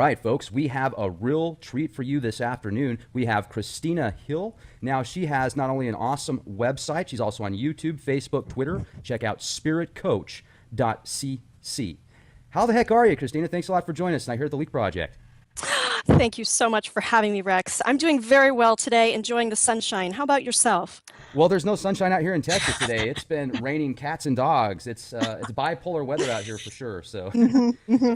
right, folks, we have a real treat for you this afternoon. We have Christina Hill. Now, she has not only an awesome website, she's also on YouTube, Facebook, Twitter. Check out spiritcoach.cc. How the heck are you, Christina? Thanks a lot for joining us tonight here at the Leak Project. Thank you so much for having me, Rex. I'm doing very well today, enjoying the sunshine. How about yourself? Well, there's no sunshine out here in Texas today. It's been raining cats and dogs. It's bipolar weather out here for sure. So,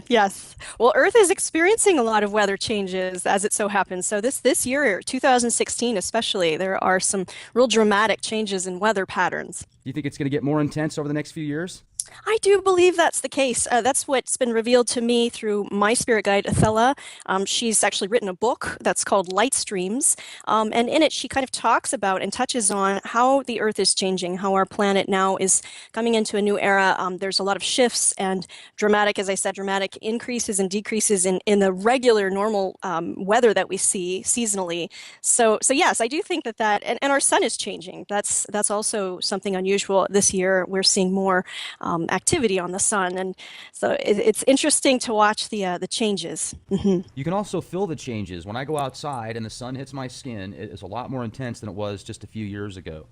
Yes. Well, Earth is experiencing a lot of weather changes as it so happens. So this year, 2016 especially, there are some real dramatic changes in weather patterns. do you think it's going to get more intense over the next few years? I do believe that's the case. That's what's been revealed to me through my spirit guide, Athella. She's actually written a book that's called Light Streams. And in it, she kind of talks about and touches on how the Earth is changing, how our planet now is coming into a new era. There's a lot of shifts and dramatic, as I said, dramatic increases and decreases in the regular, normal weather that we see seasonally. So yes, I do think and our sun is changing. That's also something unusual this year. We're seeing more activity on the sun, and so it's interesting to watch the changes. You can also feel the changes. When I go outside and the sun hits my skin, it is a lot more intense than it was just a few years ago.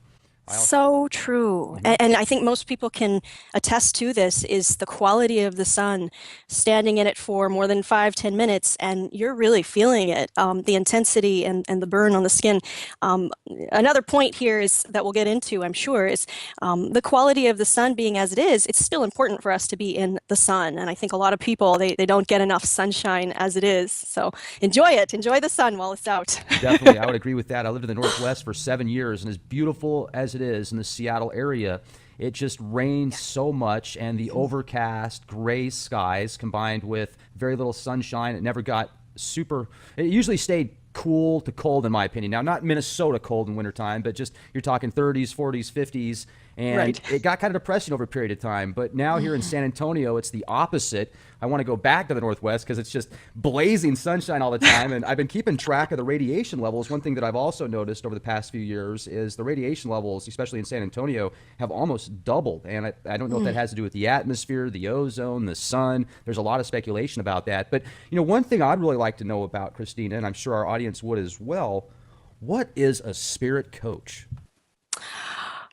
So true. And I think most people can attest to this is the quality of the sun, standing in it for more than 5-10 minutes, and you're really feeling it, the intensity and the burn on the skin. Another point here is that we'll get into, I'm sure, is the quality of the sun being as it is. It's still important for us to be in the sun. And I think a lot of people, they don't get enough sunshine as it is. So enjoy it. Enjoy the sun while it's out. Definitely, I would agree with that. I lived in the Northwest for 7 years, and as beautiful as it is in the Seattle area, it just rains so much, and the overcast gray skies combined with very little sunshine, it never got it usually stayed cool to cold in my opinion. Now, not Minnesota cold in wintertime, but just you're talking 30s, 40s, 50s, and Right. it got kind of depressing over a period of time. But now here in San Antonio, it's the opposite. I want to go back to the Northwest because it's just blazing sunshine all the time. And I've been keeping track of the radiation levels. One thing that I've also noticed over the past few years is the radiation levels, especially in San Antonio, have almost doubled. And I don't know if that has to do with the atmosphere, the ozone, the sun. There's a lot of speculation about that. But, one thing I'd really like to know about, Christina, and I'm sure our audience would as well, what is a spirit coach?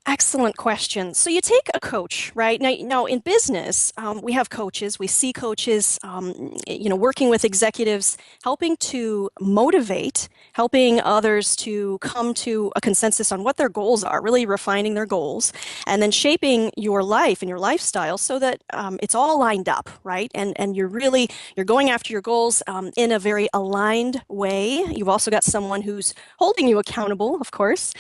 Excellent question. So you take a coach, right? Now in business, we have coaches. We see coaches, working with executives, helping to motivate, helping others to come to a consensus on what their goals are, really refining their goals, and then shaping your life and your lifestyle so that it's all lined up, right? And you're going after your goals in a very aligned way. You've also got someone who's holding you accountable, of course.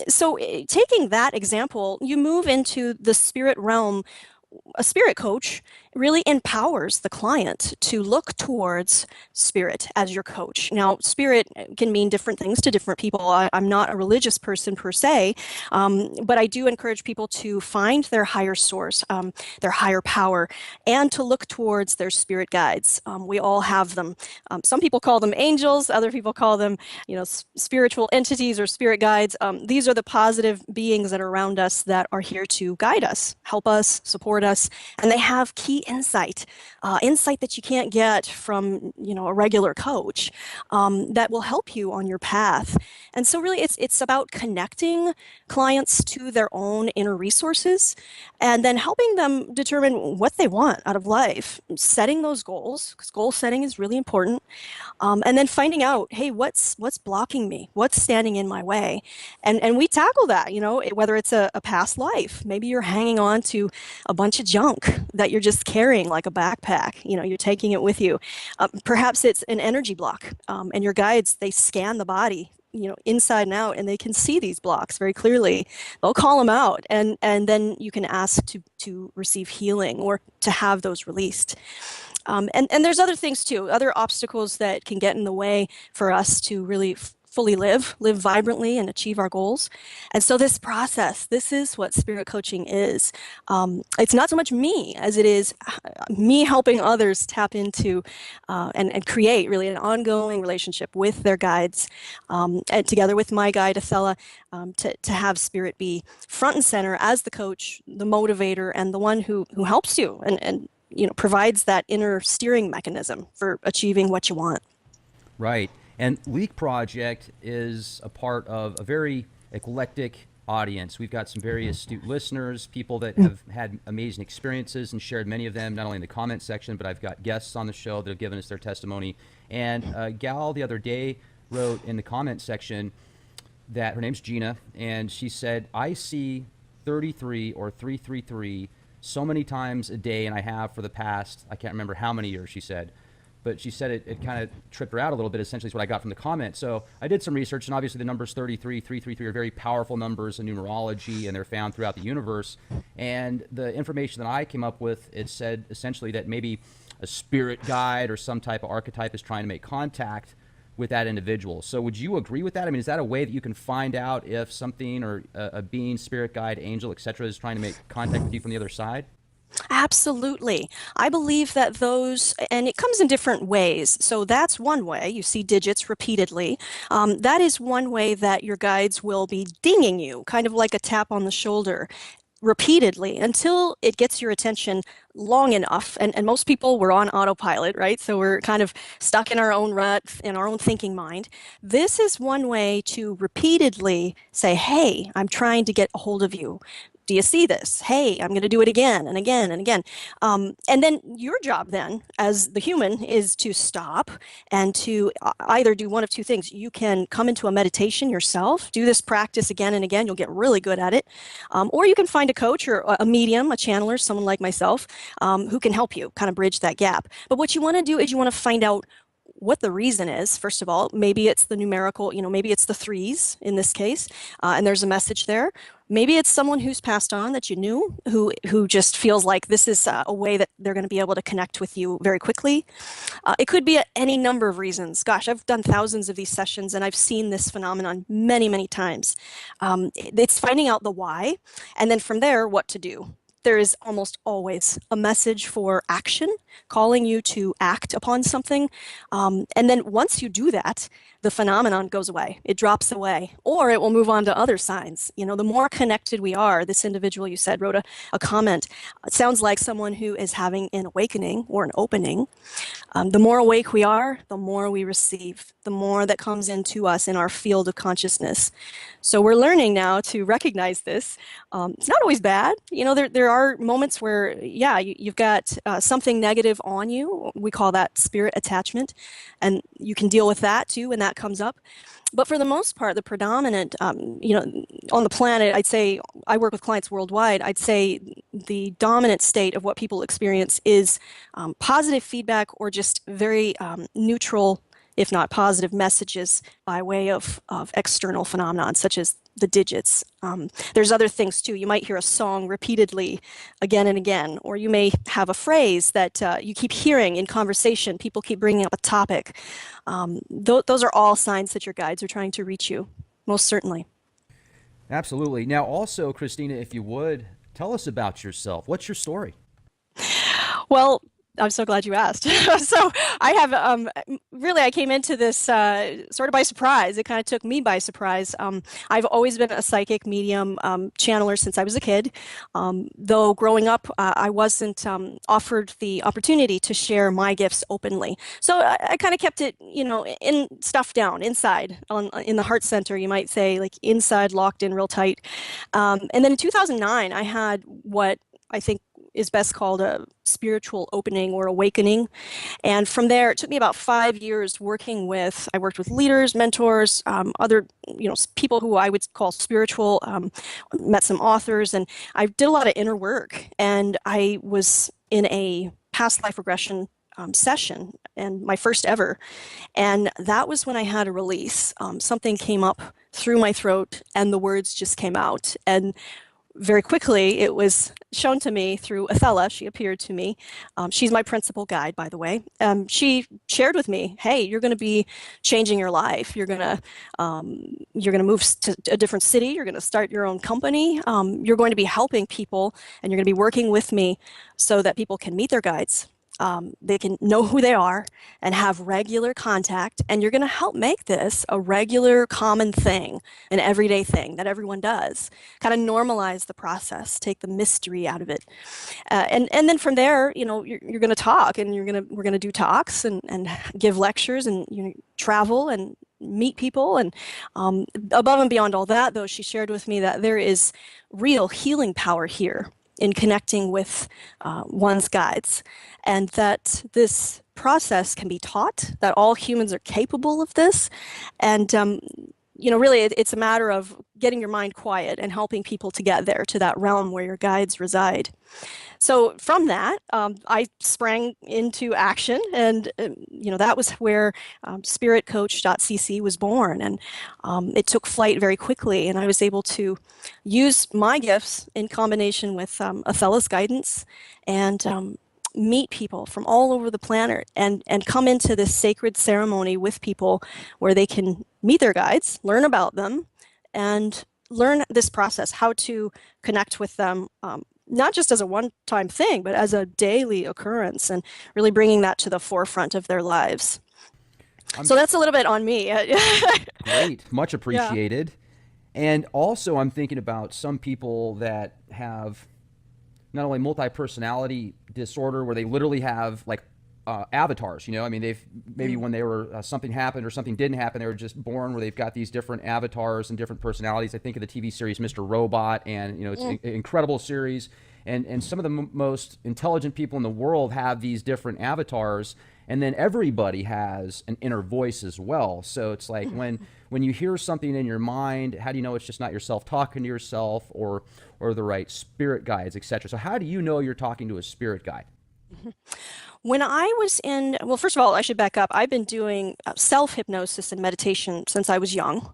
So taking that example, you move into the spirit realm. A spirit coach really empowers the client to look towards spirit as your coach. Now, spirit can mean different things to different people. I'm not a religious person per se, but I do encourage people to find their higher source, their higher power, and to look towards their spirit guides. We all have them. Some people call them angels. Other people call them, spiritual entities or spirit guides. These are the positive beings that are around us that are here to guide us, help us, support us, and they have key insight that you can't get from a regular coach, that will help you on your path. And so really it's about connecting clients to their own inner resources and then helping them determine what they want out of life, setting those goals, because goal setting is really important, and then finding out, hey, what's blocking me, what's standing in my way, and we tackle that, whether it's a past life. Maybe you're hanging on to a bunch of junk that you're just carrying like a backpack. You're taking it with you. Perhaps it's an energy block, and your guides, they scan the body, inside and out, and they can see these blocks very clearly. They'll call them out, and then you can ask to receive healing or to have those released. And there's other things too, other obstacles that can get in the way for us to really fully live vibrantly and achieve our goals. And so this process, this is what spirit coaching is. It's not so much me as it is me helping others tap into and create really an ongoing relationship with their guides, and together with my guide, Athella, to have spirit be front and center as the coach, the motivator, and the one who helps you and provides that inner steering mechanism for achieving what you want. Right. And Leak Project is a part of a very eclectic audience. We've got some very astute listeners, people that have had amazing experiences and shared many of them, not only in the comment section, but I've got guests on the show that have given us their testimony. And a gal the other day wrote in the comment section that her name's Gina, and she said, I see 33 or 333 so many times a day, and I have for the past, I can't remember how many years, she said. But she said it kind of tripped her out a little bit, essentially is what I got from the comment. So I did some research, and obviously the numbers 33, 333 are very powerful numbers in numerology, and they're found throughout the universe. And the information that I came up with, it said essentially that maybe a spirit guide or some type of archetype is trying to make contact with that individual. So would you agree with that? I mean, is that a way that you can find out if something or a being, spirit guide, angel, etc., is trying to make contact with you from the other side? Absolutely. I believe that those, and it comes in different ways. So that's one way. You see digits repeatedly. That is one way that your guides will be dinging you, kind of like a tap on the shoulder, repeatedly until it gets your attention long enough. And most people, we're on autopilot, right? So we're kind of stuck in our own rut, in our own thinking mind. This is one way to repeatedly say, hey, I'm trying to get a hold of you. Do you see this? Hey, I'm going to do it again and again and again. And then your job then, as the human, is to stop and to either do one of two things. You can come into a meditation yourself, do this practice again and again. You'll get really good at it. Or you can find a coach or a medium, a channeler, someone like myself, who can help you kind of bridge that gap. But what you want to do is you want to find out what the reason is. First of all, maybe it's the numerical, maybe it's the threes in this case, and there's a message there. Maybe it's someone who's passed on that you knew, who just feels like this is a way that they're going to be able to connect with you very quickly. It could be any number of reasons. Gosh, I've done thousands of these sessions, and I've seen this phenomenon many, many times. It's finding out the why, and then from there, what to do. There is almost always a message for action, calling you to act upon something. And then once you do that, the phenomenon goes away. It drops away, or it will move on to other signs. The more connected we are, this individual you said wrote a comment. It sounds like someone who is having an awakening or an opening. The more awake we are, the more we receive, the more that comes into us in our field of consciousness. So we're learning now to recognize this. It's not always bad. There are moments where, yeah, you've got something negative on you. We call that spirit attachment. And you can deal with that too when that comes up. But for the most part, the predominant, on the planet, I'd say, I work with clients worldwide, I'd say the dominant state of what people experience is positive feedback or just very neutral, if not positive messages by way of external phenomenon, such as the digits. There's other things too. You might hear a song repeatedly again and again, or you may have a phrase that you keep hearing in conversation. People keep bringing up a topic. Those are all signs that your guides are trying to reach you, most certainly. Absolutely. Now also, Christina, if you would, tell us about yourself. What's your story? Well, I'm so glad you asked. So I have really, I came into this sort of by surprise. It kind of took me by surprise. I've always been a psychic medium channeler since I was a kid. Though growing up, I wasn't offered the opportunity to share my gifts openly. So I kind of kept it, in stuff down inside, in the heart center, you might say, like inside, locked in real tight. And then in 2009, I had what I think is best called a spiritual opening or awakening. And from there, it took me about 5 years I worked with leaders, mentors, other, people who I would call spiritual, met some authors, and I did a lot of inner work. And I was in a past life regression session, and my first ever. And that was when I had a release. Something came up through my throat and the words just came out. And very quickly, it was shown to me through Athella. She appeared to me. She's my principal guide, by the way. She shared with me, "Hey, you're going to be changing your life. You're going to move to a different city. You're going to start your own company. You're going to be helping people, and you're going to be working with me so that people can meet their guides They can know who they are and have regular contact, and you're going to help make this a regular, common thing, an everyday thing that everyone does. Kind of normalize the process, take the mystery out of it, and then from there, you're going to talk, and we're going to do talks and give lectures, and travel and meet people, and above and beyond all that, though, she shared with me that there is real healing power here in connecting with one's guides, and that this process can be taught, that all humans are capable of this. And, really, it's a matter of getting your mind quiet and helping people to get there to that realm where your guides reside. So from that, I sprang into action, and that was where spiritcoach.cc was born, and it took flight very quickly, and I was able to use my gifts in combination with Athella's guidance, and meet people from all over the planet, and come into this sacred ceremony with people where they can meet their guides, learn about them, and learn this process, how to connect with them, not just as a one-time thing, but as a daily occurrence, and really bringing that to the forefront of their lives. So that's a little bit on me. Great, much Yeah. appreciated. And also, I'm thinking about some people that have not only multi-personality disorder, where they literally have like avatars. I mean, they've maybe when they were something happened or something didn't happen, they were just born where they've got these different avatars and different personalities. I think of the TV series Mr. Robot, and it's an incredible series. And some of the most intelligent people in the world have these different avatars, and then everybody has an inner voice as well. So it's like when you hear something in your mind, how do you know it's just not yourself talking to yourself, or the right spirit guides, etc.? So how do you know you're talking to a spirit guide? When I was well, first of all, I should back up. I've been doing self-hypnosis and meditation since I was young.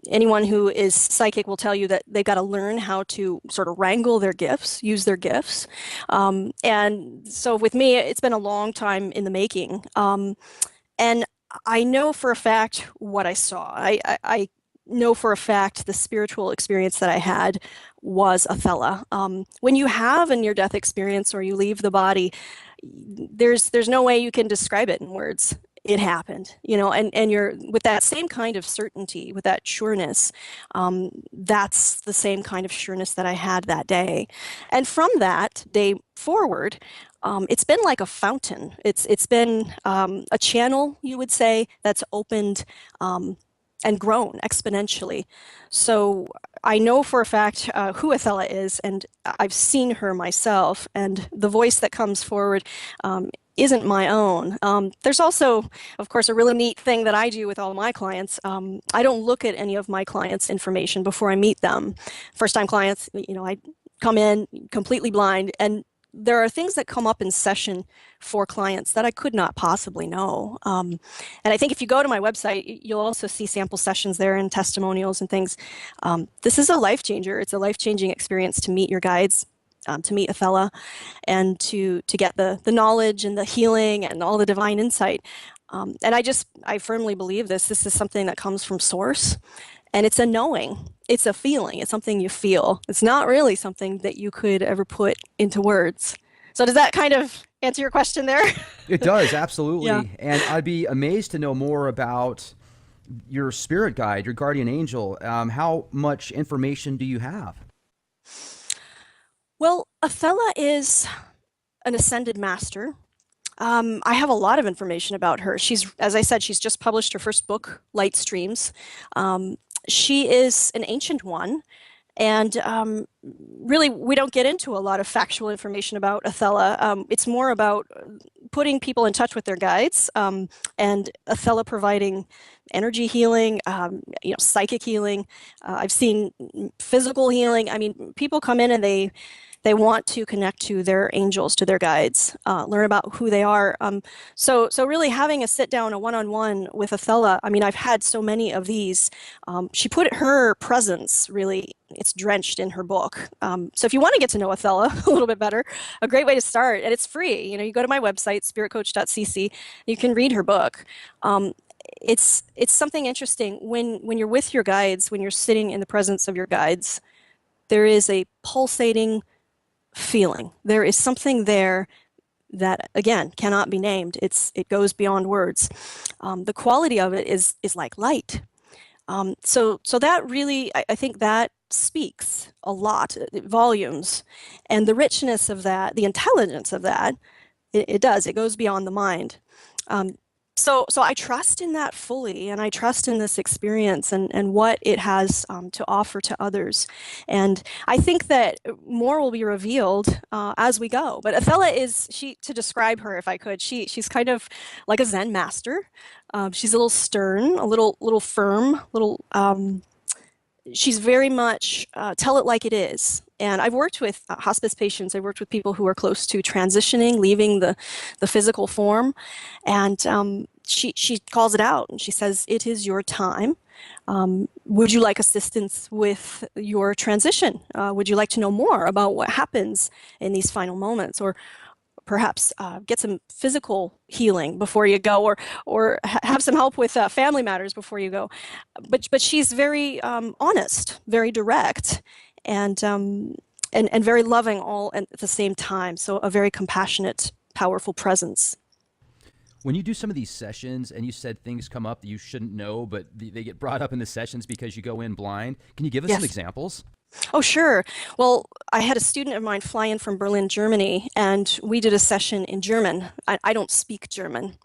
Anyone who is psychic will tell you that they've got to learn how to sort of wrangle their gifts, use their gifts. And so with me, it's been a long time in the making. And I know for a fact what I saw. I know for a fact the spiritual experience that I had was Athella. When you have a near-death experience or you leave the body, there's no way you can describe it in words. It happened, and you're with that same kind of certainty, with that sureness. That's the same kind of sureness that I had that day. And from that day forward, it's been like a fountain. It's been a channel, you would say, that's opened and grown exponentially. So I know for a fact who Athella is, and I've seen her myself, and the voice that comes forward isn't my own. There's also, of course, a really neat thing that I do with all my clients. I don't look at any of my clients' information before I meet them. First-time clients, I come in completely blind, and there are things that come up in session for clients that I could not possibly know. And I think if you go to my website, you'll also see sample sessions there and testimonials and things. This is a life changer. It's a life-changing experience to meet your guides, to meet Athella, and to get the knowledge and the healing and all the divine insight. And I firmly believe this. This is something that comes from source. And it's a knowing, it's a feeling, it's something you feel. It's not really something that you could ever put into words. So does that kind of answer your question there? It does, absolutely. Yeah. And I'd be amazed to know more about your spirit guide, your guardian angel. How much information do you have? Well, Athella is an ascended master. I have a lot of information about her. As I said, she's just published her first book, Light Streams. She is an ancient one, and really, we don't get into a lot of factual information about Athella. It's more about putting people in touch with their guides, and Athella providing energy healing, psychic healing. I've seen physical healing. I mean, people come in and they want to connect to their angels, to their guides, learn about who they are. So really having a sit down, a one-on-one with Athella. I mean, I've had so many of these. She put her presence really, it's drenched in her book. So if you want to get to know Athella a little bit better, a great way to start, and it's free. You go to my website, spiritcoach.cc, you can read her book. It's something interesting when you're with your guides, when you're sitting in the presence of your guides, there is a pulsating feeling. There is something there that again cannot be named. It goes beyond words. The quality of it is like light. So that really, I think that speaks a lot, volumes, and the richness of that, the intelligence of that, it does. It goes beyond the mind. Um, so I trust in that fully, and I trust in this experience and what it has to offer to others. And I think that more will be revealed as we go. But Athella is, to describe her, if I could, she's kind of like a Zen master. She's a little stern, a little firm, little she's very much tell it like it is. And I've worked with hospice patients. I've worked with people who are close to transitioning, leaving the physical form, and she calls it out and she says, "It is your time. Would you like assistance with your transition? Would you like to know more about what happens in these final moments, or perhaps get some physical healing before you go, or have some help with family matters before you go?" But she's very honest, very direct, and very loving all at the same time. So a very compassionate, powerful presence. When you do some of these sessions and you said things come up that you shouldn't know, but they get brought up in the sessions because you go in blind, can you give us some Yes. examples? Oh, sure. Well, I had a student of mine fly in from Berlin, Germany, and we did a session in German. I don't speak German.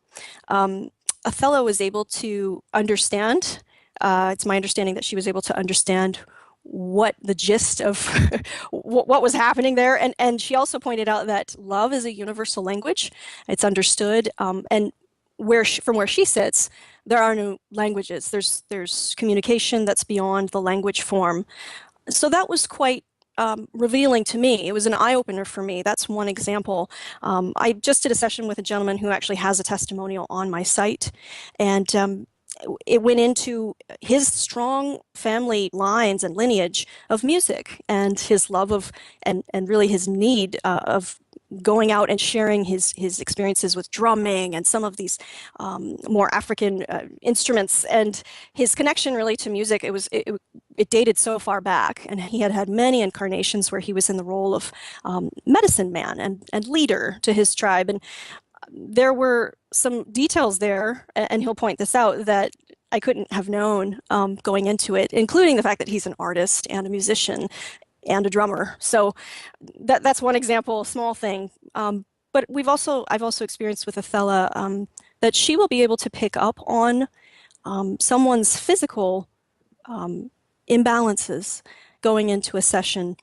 Othello was able to understand. It's my understanding that she was able to understand what the gist of what was happening there. And she also pointed out that love is a universal language. It's understood. And from where she sits, there are no languages. There's communication that's beyond the language form. So that was quite revealing to me. It was an eye-opener for me. That's one example. I just did a session with a gentleman who actually has a testimonial on my site, and it went into his strong family lines and lineage of music and his love of and really his need of going out and sharing his experiences with drumming and some of these more African instruments, and his connection really to music. It dated so far back, and he had had many incarnations where he was in the role of medicine man and leader to his tribe. And there were some details there, and he'll point this out, that I couldn't have known going into it, including the fact that he's an artist and a musician and a drummer. So that's one example, a small thing. But I've also experienced with Athella that she will be able to pick up on someone's physical imbalances going into a session,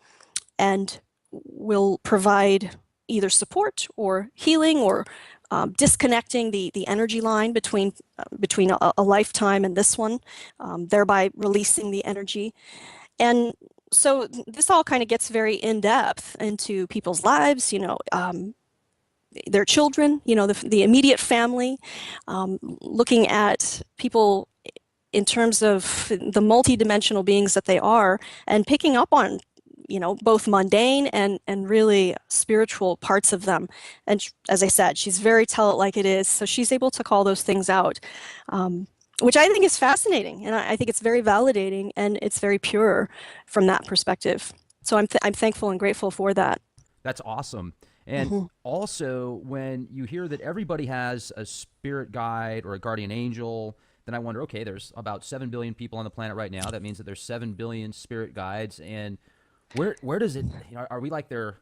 and will provide either support or healing, or disconnecting the energy line between a lifetime and this one, thereby releasing the energy. And so this all kind of gets very in depth into people's lives, their children, the immediate family, looking at people in terms of the multidimensional beings that they are, and picking up on both mundane and really spiritual parts of them. And as I said, she's very tell it like it is, so she's able to call those things out, which I think is fascinating, and I think it's very validating, and it's very pure from that perspective. So I'm thankful and grateful for that. That's awesome. And also, when you hear that everybody has a spirit guide or a guardian angel, then I wonder, okay, there's about 7 billion people on the planet right now. That means that there's 7 billion spirit guides. And where does it, are we like their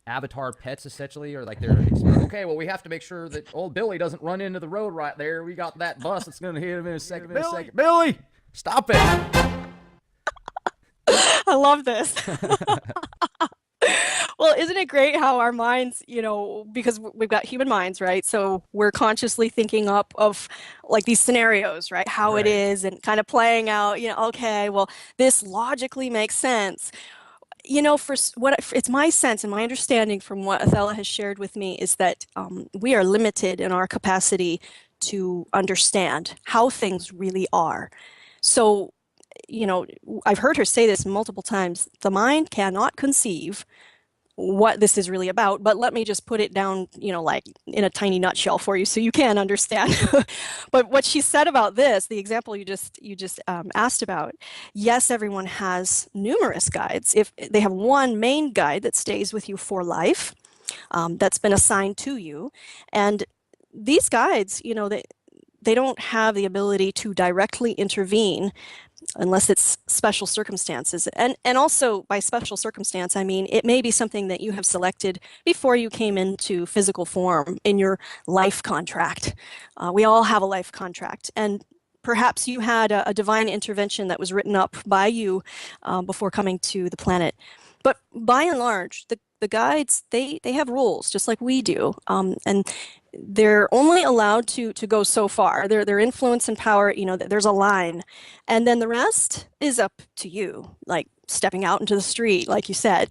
avatar pets essentially, or like they're, okay, well, we have to make sure that old Billy doesn't run into the road right there. We got that bus that's going to hit him in a second. Billy, stop it. I love this. Well, isn't it great how our minds, because we've got human minds, right? So we're consciously thinking up of like these scenarios, right? How it Right. is, and kind of playing out, okay, well, this logically makes sense. It's my sense and my understanding from what Athella has shared with me is that we are limited in our capacity to understand how things really are. So, I've heard her say this multiple times. The mind cannot conceive what this is really about, but let me just put it down, like in a tiny nutshell for you so you can understand. But what she said about this, the example you just asked about, yes, everyone has numerous guides. If they have one main guide that stays with you for life, that's been assigned to you. And these guides, they don't have the ability to directly intervene unless it's special circumstances. And also by special circumstance, I mean it may be something that you have selected before you came into physical form in your life contract. We all have a life contract, and perhaps you had a divine intervention that was written up by you before coming to the planet. But by and large, the guides, they have rules just like we do. And they're only allowed to go so far. Their influence and power, there's a line. And then the rest is up to you, like stepping out into the street, like you said.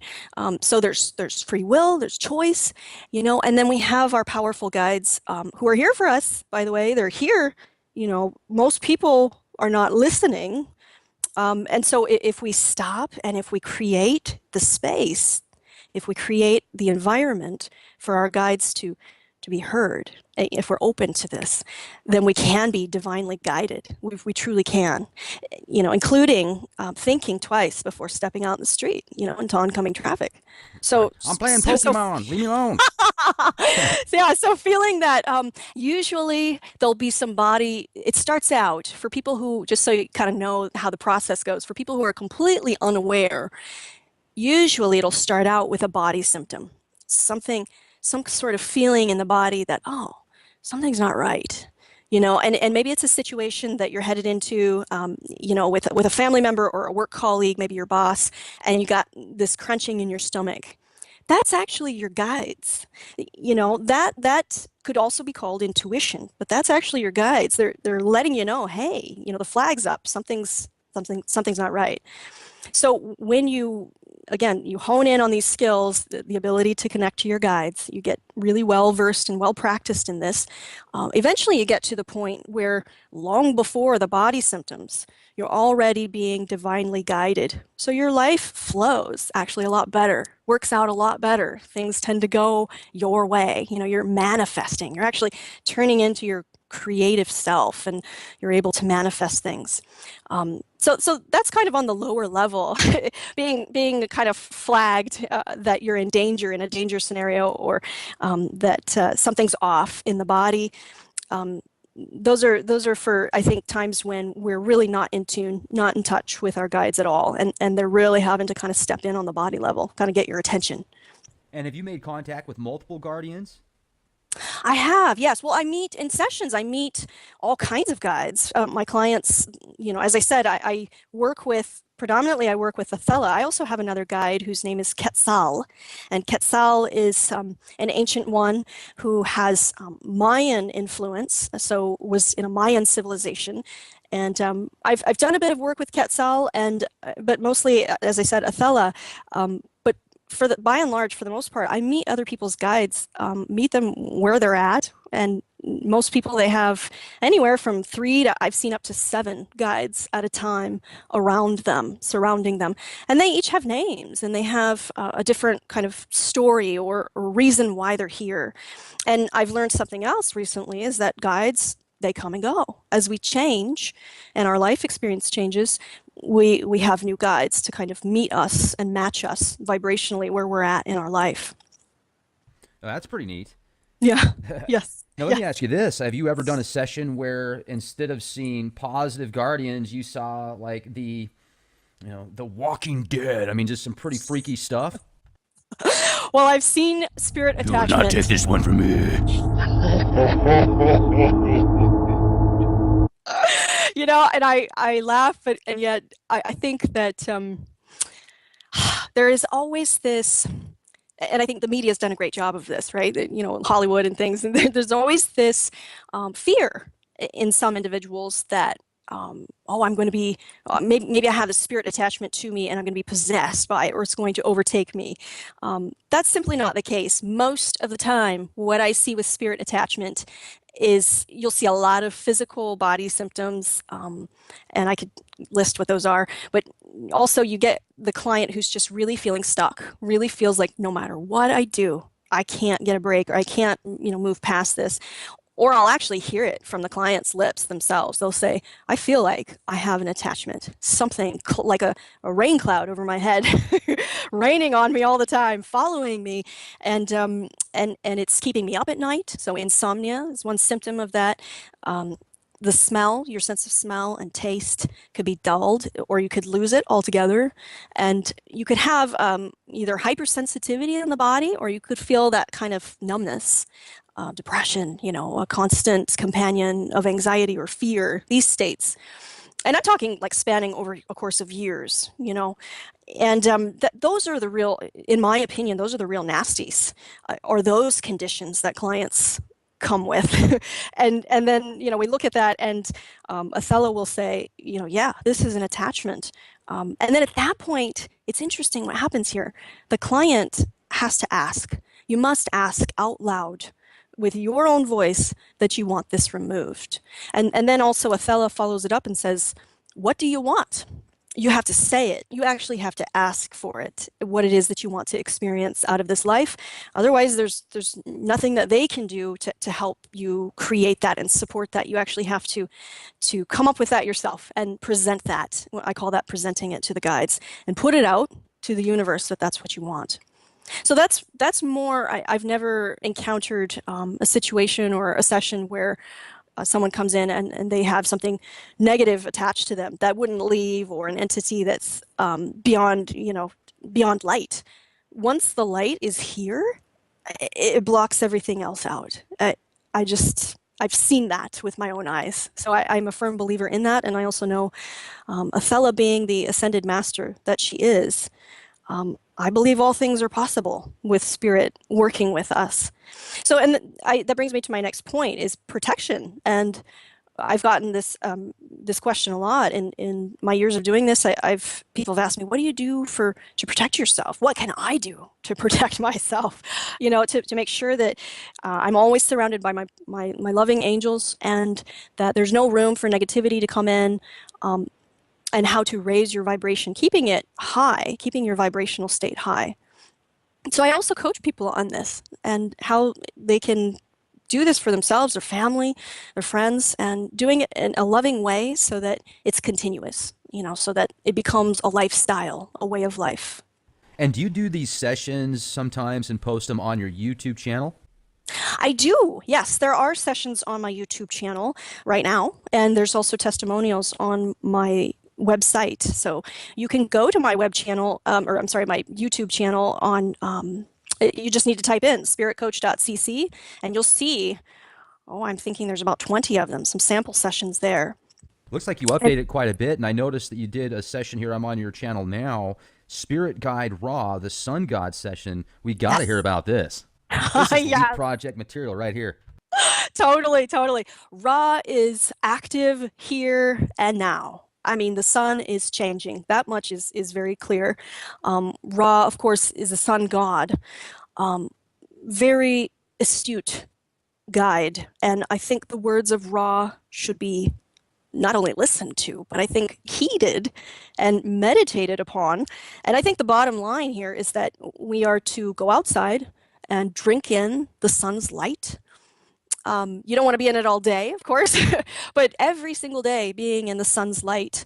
So there's free will, there's choice, and then we have our powerful guides who are here for us, by the way. They're here. Most people are not listening. And so if we stop and if we create the space, if we create the environment for our guides to be heard, if we're open to this, then we can be divinely guided. We truly can, including thinking twice before stepping out in the street, into oncoming traffic. So I'm playing Pokemon. Leave me alone. So feeling that usually there'll be somebody, it starts out for people who, just so you kind of know how the process goes, for people who are completely unaware, usually it'll start out with a body symptom, some sort of feeling in the body that, oh, something's not right. And maybe it's a situation that you're headed into, with a family member or a work colleague, maybe your boss, and you got this crunching in your stomach. That's actually your guides. That could also be called intuition, but that's actually your guides. They're letting you know, hey, the flag's up. Something's not right. So when you hone in on these skills, the ability to connect to your guides, you get really well versed and well practiced in this. Eventually you get to the point where long before the body symptoms, you're already being divinely guided. So your life flows actually a lot better, works out a lot better. Things tend to go your way. You're manifesting. You're actually turning into your creative self, and you're able to manifest things. So that's kind of on the lower level, being kind of flagged that you're in danger, in a danger scenario, or that something's off in the body. Those are for, I think, times when we're really not in tune, not in touch with our guides at all, and they're really having to kind of step in on the body level, kind of get your attention. And have you made contact with multiple guardians? I have, yes. Well, in sessions, I meet all kinds of guides. My clients, as I said, I work with, predominantly I work with Athella. I also have another guide whose name is Quetzal. And Quetzal is an ancient one who has Mayan influence, so was in a Mayan civilization. And I've done a bit of work with Quetzal, but mostly, as I said, Athella. But by and large, for the most part, I meet other people's guides, meet them where they're at. And most people, they have anywhere from 3 to, I've seen up to 7 guides at a time around them, surrounding them. And they each have names, and they have a different kind of story or reason why they're here. And I've learned something else recently, is that guides, they come and go. As we change and our life experience changes, we have new guides to kind of meet us and match us vibrationally where we're at in our life. Oh, that's pretty neat. Yeah. Yes. Now, let me ask you this. Have you ever done a session where instead of seeing positive guardians, you saw like the Walking Dead? I mean, just some pretty freaky stuff. Well, I've seen spirit attachment. Do not take this one from me. And I laugh, and yet I think that there is always this, and I think the media has done a great job of this, right? Hollywood and things, and there's always this fear in some individuals that, I'm going to be, maybe I have a spirit attachment to me and I'm going to be possessed by it, or it's going to overtake me. That's simply not the case. Most of the time, what I see with spirit attachment is you'll see a lot of physical body symptoms, and I could list what those are, but also you get the client who's just really feeling stuck, really feels like no matter what I do, I can't get a break, or I can't, move past this. Or I'll actually hear it from the client's lips themselves. They'll say, I feel like I have an attachment, something like a rain cloud over my head, raining on me all the time, following me. And it's keeping me up at night. So insomnia is one symptom of that. Um, the smell, your sense of smell and taste could be dulled, or you could lose it altogether. And you could have either hypersensitivity in the body, or you could feel that kind of numbness, depression, a constant companion of anxiety or fear, these states. And I'm talking like spanning over a course of years. And those are the real, in my opinion, those are the real nasties, or those conditions that clients come with. And then, we look at that, and Athella will say, yeah, this is an attachment. And then at that point, it's interesting what happens here. The client has to ask. You must ask out loud with your own voice that you want this removed. And then also Athella follows it up and says, what do you want? You have to say it. You actually have to ask for it, what it is that you want to experience out of this life. Otherwise, there's nothing that they can do to help you create that and support that. You actually have to come up with that yourself and present that. I call that presenting it to the guides, and put it out to the universe that that's what you want. So that's more, I've never encountered a situation or a session where someone comes in and they have something negative attached to them that wouldn't leave, or an entity that's beyond light. Once the light is here, it blocks everything else out. I've seen that with my own eyes. So I'm a firm believer in that. And I also know Athella, being the ascended master that she is, I believe all things are possible with spirit working with us. So, that brings me to my next point, is protection. And I've gotten this question a lot in my years of doing this. People have asked me, what do you do to protect yourself? What can I do to protect myself? To make sure that I'm always surrounded by my loving angels, and that there's no room for negativity to come in. And how to raise your vibration, keeping it high, keeping your vibrational state high. So I also coach people on this, and how they can do this for themselves, their family, their friends, and doing it in a loving way so that it's continuous, so that it becomes a lifestyle, a way of life. And do you do these sessions sometimes and post them on your YouTube channel? I do. Yes, there are sessions on my YouTube channel right now, and there's also testimonials on my website. So you can go to my my YouTube channel on, you just need to type in spiritcoach.cc, and you'll see, I'm thinking there's about 20 of them, some sample sessions there. Looks like you updated quite a bit, and I noticed that you did a session here. I'm on your channel now, Spirit Guide Raw, the Sun God session. We got to hear about this. This is deep project material right here. Totally. Ra is active here and now. I mean, the sun is changing. That much is very clear. Ra, of course, is a sun god. Very astute guide. And I think the words of Ra should be not only listened to, but I think heeded and meditated upon. And I think the bottom line here is that we are to go outside and drink in the sun's light. You don't want to be in it all day, of course, but every single day being in the sun's light,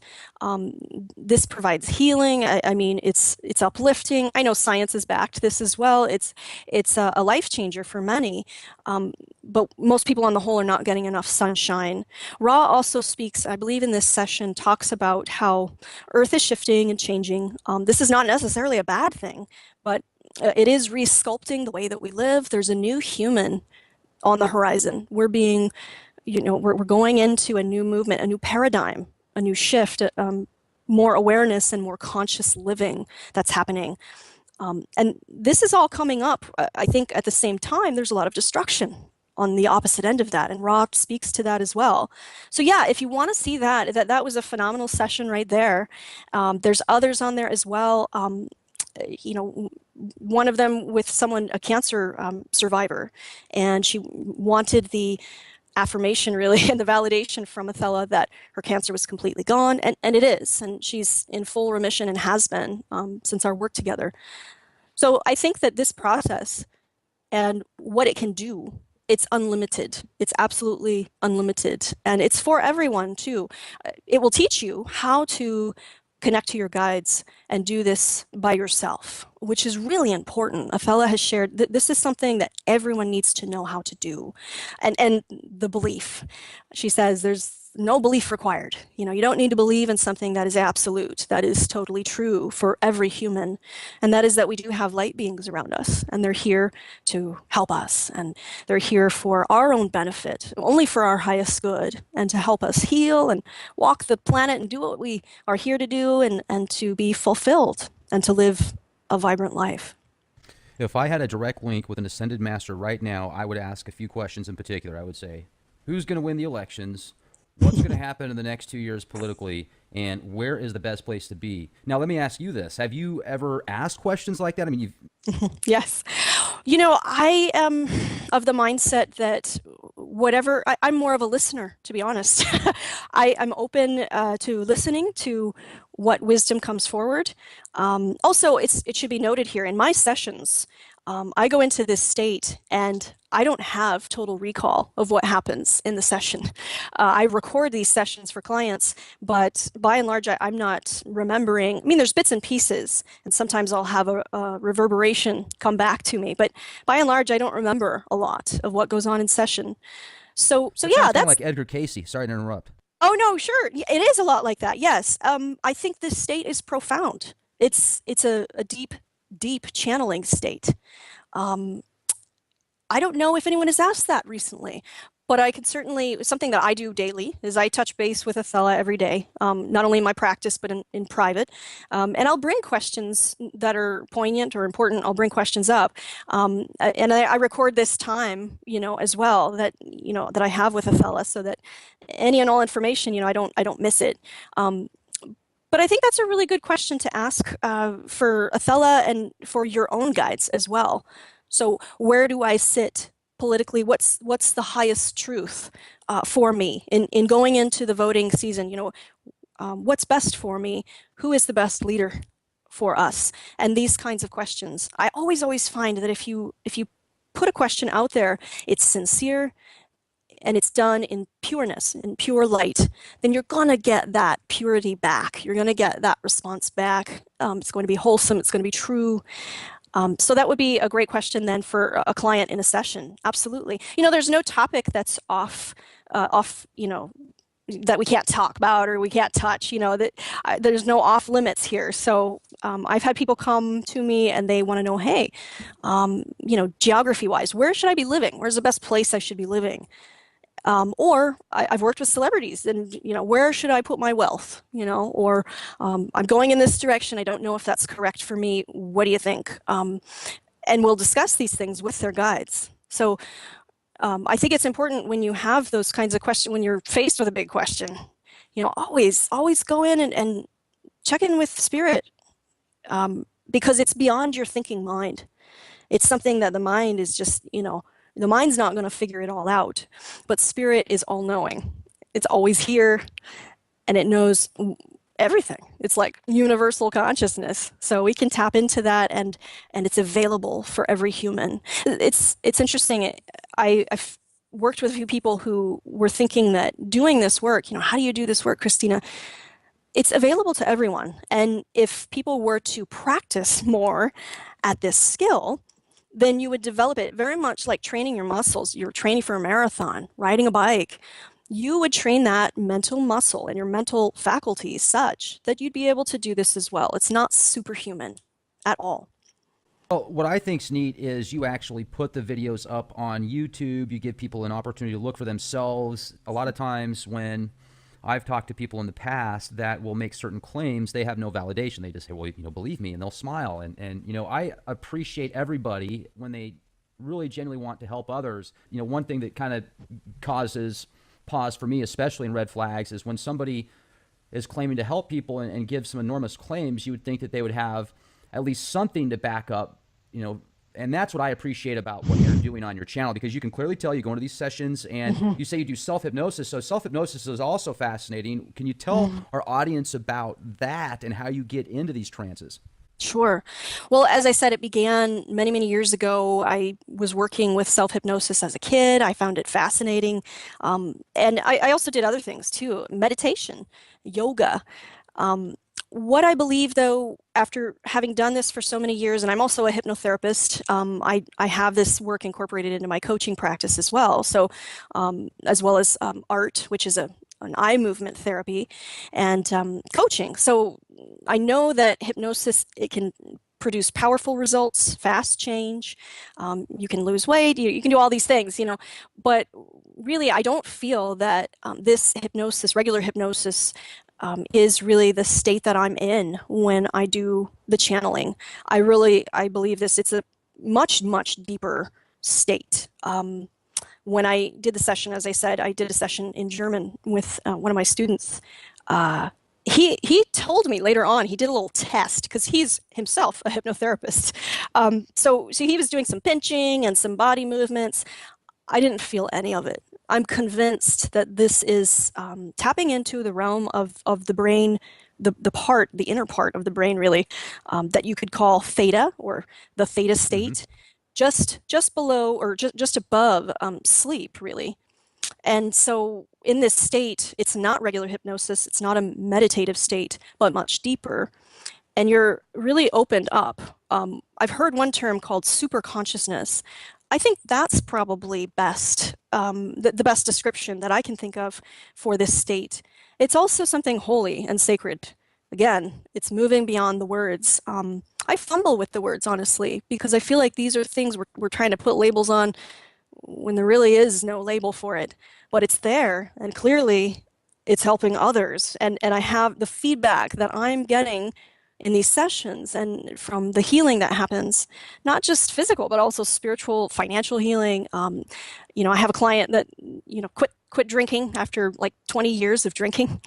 this provides healing. I mean, it's uplifting. I know science has backed this as well. It's a life changer for many, but most people on the whole are not getting enough sunshine. Ra also speaks, I believe in this session, talks about how Earth is shifting and changing. This is not necessarily a bad thing, but it is resculpting the way that we live. There's a new human on the horizon. We're going into a new movement, a new paradigm, a new shift, more awareness and more conscious living that's happening. And this is all coming up. I think at the same time, there's a lot of destruction on the opposite end of that, and Ra speaks to that as well. So yeah, if you want to see that was a phenomenal session right there. There's others on there as well. One of them with a cancer survivor, and she wanted the affirmation really and the validation from Athella that her cancer was completely gone, and it is, and she's in full remission and has been since our work together. So I think that this process and what it can do it's unlimited. It's absolutely unlimited. And it's for everyone too. It will teach you how to connect to your guides and do this by yourself, which is really important. Athella has shared that this is something that everyone needs to know how to do. And the belief. She says there's no belief required. You don't need to believe in something that is absolute, that is totally true for every human. And that is that we do have light beings around us, and they're here to help us. And they're here for our own benefit, only for our highest good, and to help us heal and walk the planet and do what we are here to do, and to be fulfilled and to live a vibrant life. If I had a direct link with an ascended master right now, I would ask a few questions in particular. I would say, who's going to win the elections? What's going to happen in the next 2 years politically? And where is the best place to be? Now, let me ask you this. Have you ever asked questions like that? I mean, Yes. I am of the mindset that I'm more of a listener, to be honest. I'm open to listening to what wisdom comes forward. Also, it should be noted here in my sessions, I go into this state and I don't have total recall of what happens in the session. I record these sessions for clients, but by and large, I'm not remembering. I mean, there's bits and pieces, and sometimes I'll have a reverberation come back to me, but by and large, I don't remember a lot of what goes on in session. So that yeah, sounds kind of that's. like Edgar Casey. Sorry to interrupt. Oh no, sure, it is a lot like that. Yes, I think this state is profound. It's a deep, deep channeling state. Um, I don't know if anyone has asked that recently, but I can certainly, something that I do daily is I touch base with Athella every day, not only in my practice, but in private. And I'll bring questions that are poignant or important. I'll bring questions up. And I record this time, as well that I have with Athella so that any and all information, I don't miss it. But I think that's a really good question to ask for Athella and for your own guides as well. So where do I sit politically? What's the highest truth for me in going into the voting season? What's best for me? Who is the best leader for us? And these kinds of questions. I always find that if you put a question out there, it's sincere and it's done in pureness, in pure light, then you're going to get that purity back. You're going to get that response back. It's going to be wholesome. It's going to be true. So that would be a great question then for a client in a session. Absolutely. There's no topic that's off, that we can't talk about or we can't touch, there's no off limits here. So I've had people come to me and they want to know, hey, geography wise, where should I be living? Where's the best place I should be living? Or I've worked with celebrities and, where should I put my wealth, or I'm going in this direction. I don't know if that's correct for me. What do you think? And we'll discuss these things with their guides. So I think it's important when you have those kinds of questions, when you're faced with a big question, always go in and check in with spirit, because it's beyond your thinking mind. It's something that the mind is just, the mind's not going to figure it all out, but spirit is all knowing. It's always here and it knows everything. It's like universal consciousness. So we can tap into that and it's available for every human. It's interesting. I've worked with a few people who were thinking that doing this work, how do you do this work, Christina? It's available to everyone. And if people were to practice more at this skill, then you would develop it very much like training your muscles. You're training for a marathon, riding a bike. You would train that mental muscle and your mental faculties such that you'd be able to do this as well. It's not superhuman at all. Well, what I think's neat is you actually put the videos up on YouTube. You give people an opportunity to look for themselves. A lot of times when I've talked to people in the past that will make certain claims, they have no validation. They just say, well, believe me, and they'll smile. And I appreciate everybody when they really genuinely want to help others. One thing that kind of causes pause for me, especially in red flags, is when somebody is claiming to help people and gives some enormous claims, you would think that they would have at least something to back up, and that's what I appreciate about what you're doing on your channel, because you can clearly tell you go into these sessions and you say you do self-hypnosis. So self-hypnosis is also fascinating. Can you tell our audience about that and how you get into these trances? Sure. Well, as I said, it began many, many years ago. I was working with self-hypnosis as a kid. I found it fascinating. And I also did other things too, meditation, yoga. Um, what I believe, though, after having done this for so many years, and I'm also a hypnotherapist, I have this work incorporated into my coaching practice as well. So, as well as art, which is an eye movement therapy, and coaching. So I know that hypnosis, it can produce powerful results, fast change. You can lose weight. You can do all these things, But really, I don't feel that this hypnosis, regular hypnosis, is really the state that I'm in when I do the channeling. I believe this. It's a much, much deeper state. When I did the session, as I said, I did a session in German with one of my students. He told me later on, he did a little test because he's himself a hypnotherapist. So he was doing some pinching and some body movements. I didn't feel any of it. I'm convinced that this is tapping into the realm of the brain, the inner part of the brain, really, that you could call theta, or the theta Hmm. state, just below or just above sleep, really. And so in this state, it's not regular hypnosis, it's not a meditative state, but much deeper. And you're really opened up. I've heard one term called super consciousness. I think that's probably the best description that I can think of for this state. It's also something holy and sacred. Again, it's moving beyond the words. I fumble with the words, honestly, because I feel like these are things we're trying to put labels on when there really is no label for it. But it's there, and clearly it's helping others. And I have the feedback that I'm getting in these sessions and from the healing that happens, not just physical, but also spiritual, financial healing. I have a client that, quit drinking after like 20 years of drinking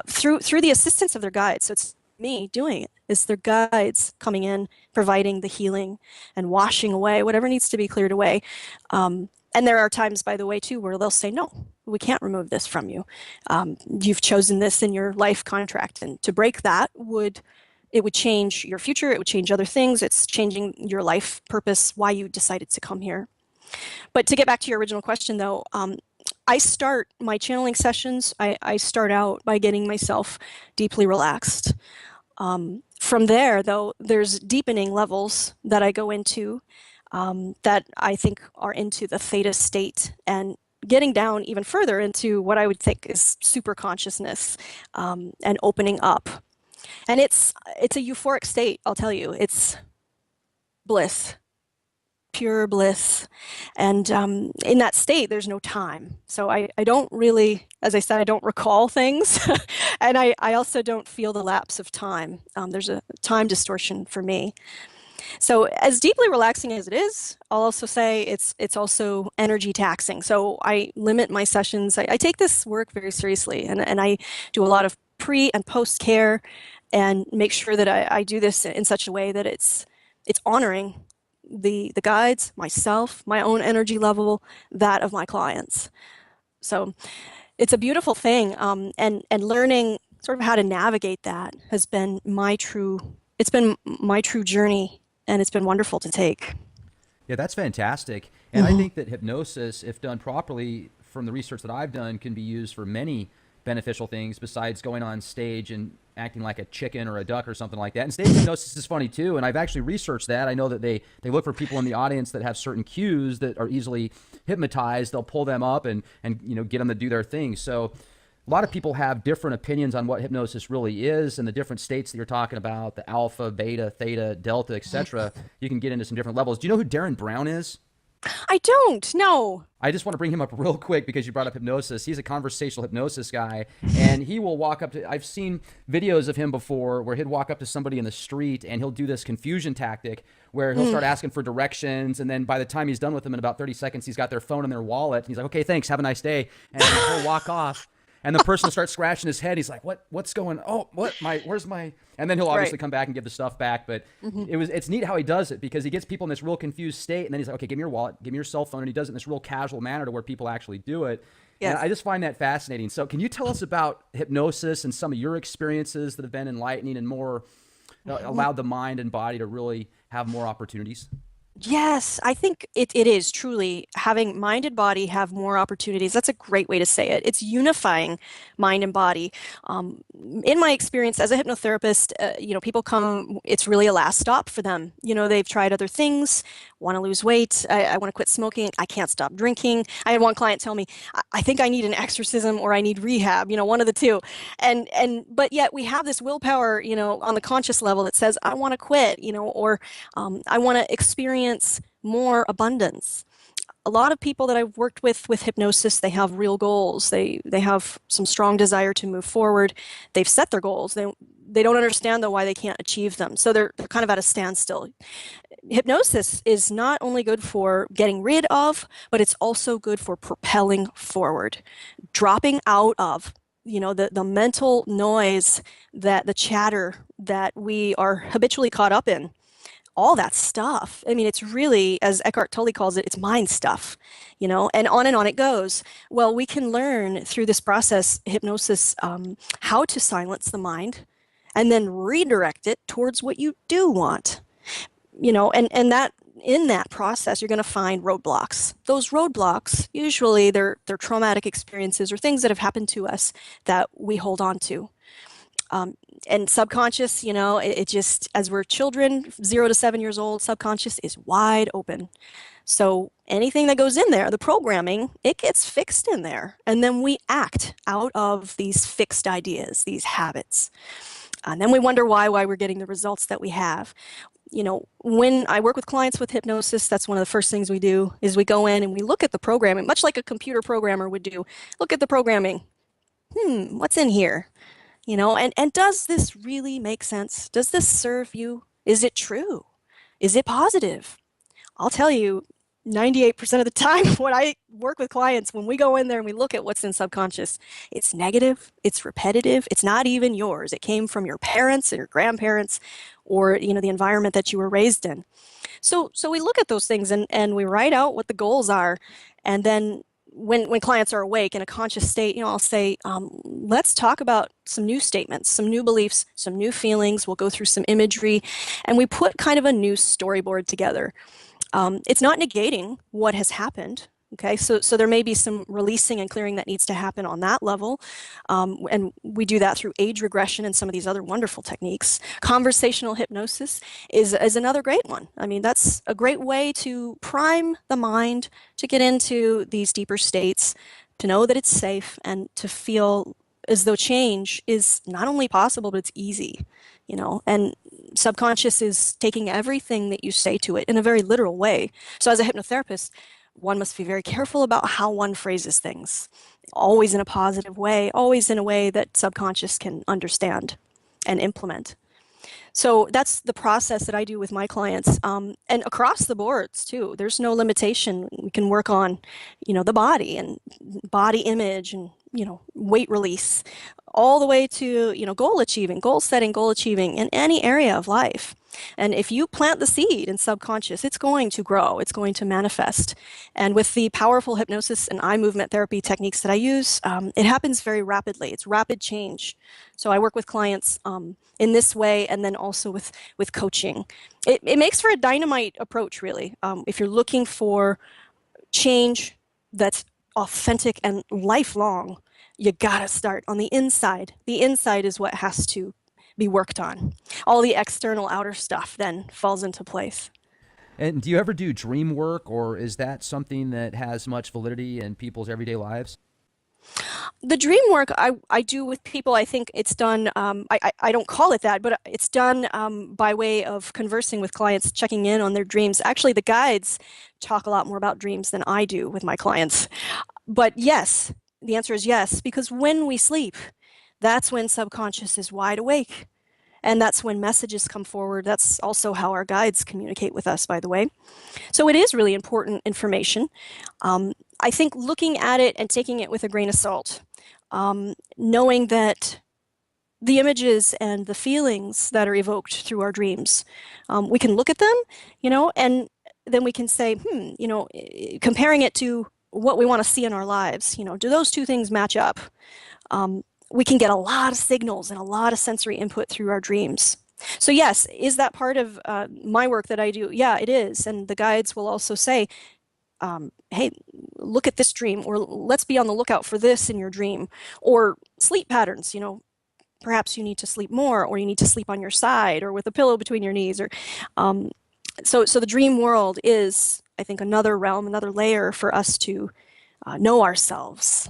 through the assistance of their guides. So it's me doing it. It's their guides coming in, providing the healing and washing away whatever needs to be cleared away. And there are times, by the way, too, where they'll say, no, we can't remove this from you. You've chosen this in your life contract. And to break that would change your future. It would change other things. It's changing your life purpose, why you decided to come here. But to get back to your original question, though, I start my channeling sessions, I start out by getting myself deeply relaxed. From there, though, there's deepening levels that I go into that I think are into the theta state, and getting down even further into what I would think is super consciousness, and opening up. And it's a euphoric state, I'll tell you. It's bliss, pure bliss. And in that state, there's no time. So I don't really, as I said, I don't recall things. And I also don't feel the lapse of time. There's a time distortion for me. So as deeply relaxing as it is, I'll also say it's also energy taxing. So I limit my sessions. I take this work very seriously, and I do a lot of pre and post care, and make sure that I do this in such a way that it's honoring the guides, myself, my own energy level, that of my clients. So it's a beautiful thing, and learning sort of how to navigate that has been it's been my true journey, and it's been wonderful to take. Yeah, that's fantastic. And I Mhm. think that hypnosis, if done properly, from the research that I've done, can be used for many beneficial things besides going on stage and acting like a chicken or a duck or something like that. And stage hypnosis is funny too. And I've actually researched that. I know that they look for people in the audience that have certain cues that are easily hypnotized. They'll pull them up and get them to do their thing. So a lot of people have different opinions on what hypnosis really is, and the different states that you're talking about, the alpha, beta, theta, delta, etc. You can get into some different levels. Do you know who Darren Brown is? I don't know. I just want to bring him up real quick because you brought up hypnosis. He's a conversational hypnosis guy, and he will walk up to, I've seen videos of him before where he'd walk up to somebody in the street and he'll do this confusion tactic where he'll start asking for directions, and then by the time he's done with them in about 30 seconds, he's got their phone in their wallet. And he's like, okay, thanks, have a nice day. And he'll walk off. And the person starts scratching his head. He's like, what's going on? Oh, where's my, and then he'll obviously Right. come back and give the stuff back. But Hmm. it's neat how he does it, because he gets people in this real confused state. And then he's like, okay, give me your wallet, give me your cell phone. And he does it in this real casual manner to where people actually do it. And Yes. I just find that fascinating. So can you tell us about hypnosis and some of your experiences that have been enlightening and more allowed the mind and body to really have more opportunities? Yes, I think it is truly having mind and body have more opportunities. That's a great way to say it. It's unifying mind and body. Um, in my experience as a hypnotherapist, people come, it's really a last stop for them. They've tried other things, want to lose weight, I want to quit smoking, I can't stop drinking. I had one client tell me, I think I need an exorcism or I need rehab, one of the two. But yet we have this willpower, on the conscious level that says, I want to quit, or I want to experience more abundance. A lot of people that I've worked with hypnosis, they have real goals. They have some strong desire to move forward. They've set their goals. They don't understand though why they can't achieve them. So they're kind of at a standstill. Hypnosis is not only good for getting rid of, but it's also good for propelling forward, dropping out of the mental noise, that the chatter that we are habitually caught up in, all that stuff. I mean, it's really, as Eckhart Tolle calls it, it's mind stuff, and on it goes. Well, we can learn through this process, hypnosis, how to silence the mind and then redirect it towards what you do want, and that in that process, you're going to find roadblocks. Those roadblocks, usually they're traumatic experiences or things that have happened to us that we hold on to. And subconscious, it just, as we're children, 0 to 7 years old, subconscious is wide open. So anything that goes in there, the programming, it gets fixed in there. And then we act out of these fixed ideas, these habits. And then we wonder why we're getting the results that we have. When I work with clients with hypnosis, that's one of the first things we do is we go in and we look at the programming, much like a computer programmer would do. Look at the programming. What's in here? And does this really make sense? Does this serve you? Is it true? Is it positive? I'll tell you, 98% of the time when I work with clients, when we go in there and we look at what's in subconscious, it's negative, it's repetitive, it's not even yours. It came from your parents and your grandparents or, the environment that you were raised in. So we look at those things and we write out what the goals are. And then when clients are awake in a conscious state, I'll say, let's talk about some new statements, some new beliefs, some new feelings. We'll go through some imagery and we put kind of a new storyboard together. It's not negating what has happened. Okay, so there may be some releasing and clearing that needs to happen on that level. And we do that through age regression and some of these other wonderful techniques. Conversational hypnosis is another great one. I mean, that's a great way to prime the mind to get into these deeper states, to know that it's safe and to feel as though change is not only possible, but it's easy, and subconscious is taking everything that you say to it in a very literal way. So as a hypnotherapist, one must be very careful about how one phrases things, always in a positive way, always in a way that subconscious can understand and implement. So that's the process that I do with my clients, and across the boards too. There's no limitation. We can work on, the body and body image and, weight release, all the way to, goal achieving, goal setting, goal achieving in any area of life. And if you plant the seed in subconscious, it's going to grow, it's going to manifest. And with the powerful hypnosis and eye movement therapy techniques that I use, it happens very rapidly. It's rapid change. So I work with clients in this way, and then also with coaching. It makes for a dynamite approach, really. If you're looking for change that's authentic and lifelong, you gotta start on the inside. The inside is what has to be worked on. All the external outer stuff then falls into place. And do you ever do dream work, or is that something that has much validity in people's everyday lives? The dream work I do with people, I think it's done, I don't call it that, but it's done by way of conversing with clients, checking in on their dreams. Actually, the guides talk a lot more about dreams than I do with my clients. But yes, the answer is yes, because when we sleep, that's when subconscious is wide awake. And that's when messages come forward. That's also how our guides communicate with us, by the way. So it is really important information. I think looking at it and taking it with a grain of salt, knowing that the images and the feelings that are evoked through our dreams, we can look at them, and then we can say, comparing it to what we want to see in our lives, do those two things match up? We can get a lot of signals and a lot of sensory input through our dreams. So yes, is that part of my work that I do? Yeah, it is. And the guides will also say, hey, look at this dream, or let's be on the lookout for this in your dream, or sleep patterns. Perhaps you need to sleep more, or you need to sleep on your side, or with a pillow between your knees, or so the dream world is, I think, another realm, another layer for us to know ourselves.